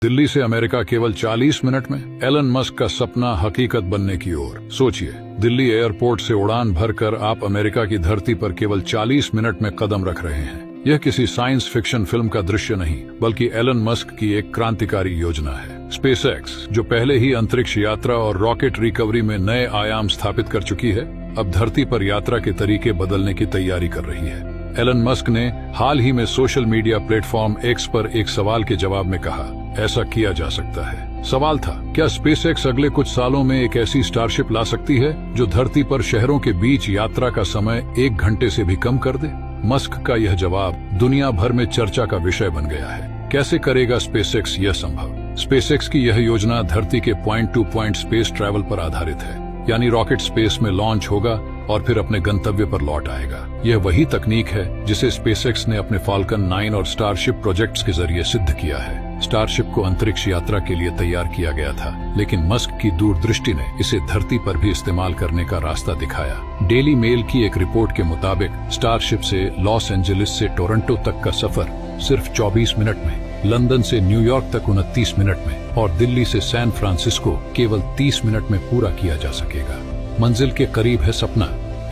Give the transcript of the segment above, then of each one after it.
दिल्ली से अमेरिका केवल 40 मिनट में। एलन मस्क का सपना हकीकत बनने की ओर। सोचिए, दिल्ली एयरपोर्ट से उड़ान भरकर आप अमेरिका की धरती पर केवल 40 मिनट में कदम रख रहे हैं। यह किसी साइंस फिक्शन फिल्म का दृश्य नहीं, बल्कि एलन मस्क की एक क्रांतिकारी योजना है। स्पेसएक्स, जो पहले ही अंतरिक्ष यात्रा और रॉकेट रिकवरी में नए आयाम स्थापित कर चुकी है, अब धरती पर यात्रा के तरीके बदलने की तैयारी कर रही है। एलन मस्क ने हाल ही में सोशल मीडिया प्लेटफॉर्म एक्स पर एक सवाल के जवाब में कहा, ऐसा किया जा सकता है। सवाल था, क्या स्पेसएक्स अगले कुछ सालों में एक ऐसी स्टारशिप ला सकती है जो धरती पर शहरों के बीच यात्रा का समय 1 घंटे से भी कम कर दे? मस्क का यह जवाब दुनिया भर में चर्चा का विषय बन गया है। कैसे करेगा स्पेसएक्स यह संभव? स्पेसएक्स की यह योजना धरती के point two point space travel पर आधारित है, यानी रॉकेट स्पेस में लॉन्च होगा और फिर अपने गंतव्य पर लौट आएगा। यह वही तकनीक है जिसे स्पेसएक्स ने अपने फाल्कन 9 और स्टारशिप प्रोजेक्ट्स के जरिए सिद्ध किया है। स्टारशिप को अंतरिक्ष यात्रा के लिए तैयार किया गया था, लेकिन मस्क की दूरदृष्टि ने इसे धरती पर भी इस्तेमाल करने का रास्ता दिखाया। डेली मेल की एक रिपोर्ट के मुताबिक स्टारशिप से लॉस एंजलिस से टोरंटो तक का सफर सिर्फ 24 मिनट में, लंदन से न्यूयॉर्क तक 29 मिनट में और दिल्ली से सैन फ्रांसिस्को केवल 30 मिनट में पूरा किया जा सकेगा। मंजिल के करीब है सपना।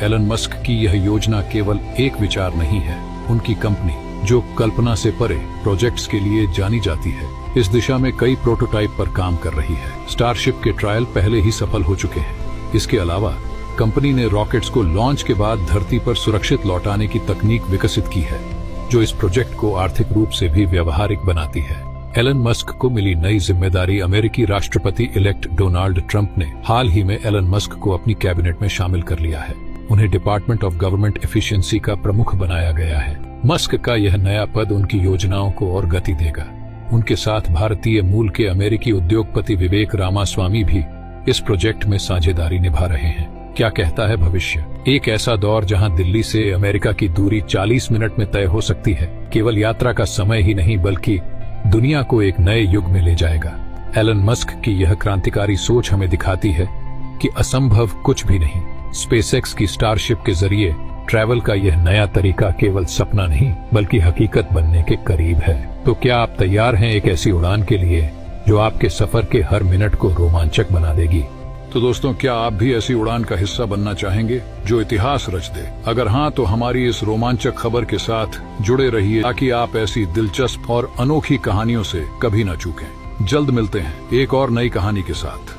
एलन मस्क की यह योजना केवल एक विचार नहीं है, उनकी कंपनी, जो कल्पना से परे प्रोजेक्ट्स के लिए जानी जाती है, इस दिशा में कई प्रोटोटाइप पर काम कर रही है। स्टारशिप के ट्रायल पहले ही सफल हो चुके हैं। इसके अलावा कंपनी ने रॉकेट्स को लॉन्च के बाद धरती पर सुरक्षित लौटाने की तकनीक विकसित की है, जो इस प्रोजेक्ट को आर्थिक रूप से भी व्यावहारिक बनाती है। एलन मस्क को मिली नई जिम्मेदारी। अमेरिकी राष्ट्रपति इलेक्ट डोनाल्ड ट्रंप ने हाल ही में एलन मस्क को अपनी कैबिनेट में शामिल कर लिया है। उन्हें डिपार्टमेंट ऑफ गवर्नमेंट एफिशिएंसी का प्रमुख बनाया गया है। मस्क का यह नया पद उनकी योजनाओं को और गति देगा। उनके साथ भारतीय मूल के अमेरिकी उद्योगपति विवेक रामास्वामी भी इस प्रोजेक्ट में साझेदारी निभा रहे हैं। क्या कहता है भविष्य? एक ऐसा दौर जहां दिल्ली से अमेरिका की दूरी 40 मिनट में तय हो सकती है, केवल यात्रा का समय ही नहीं बल्कि दुनिया को एक नए युग में ले जाएगा। एलन मस्क की यह क्रांतिकारी सोच हमें दिखाती है कि असंभव कुछ भी नहीं। स्पेसएक्स की स्टारशिप के जरिए ट्रैवल का यह नया तरीका केवल सपना नहीं बल्कि हकीकत बनने के करीब है। तो क्या आप तैयार हैं एक ऐसी उड़ान के लिए जो आपके सफर के हर मिनट को रोमांचक बना देगी? तो दोस्तों, क्या आप भी ऐसी उड़ान का हिस्सा बनना चाहेंगे जो इतिहास रच दे? अगर हाँ, तो हमारी इस रोमांचक खबर के साथ जुड़े रहिए ताकि आप ऐसी दिलचस्प और अनोखी कहानियों से कभी न चूकें। जल्द मिलते हैं एक और नई कहानी के साथ।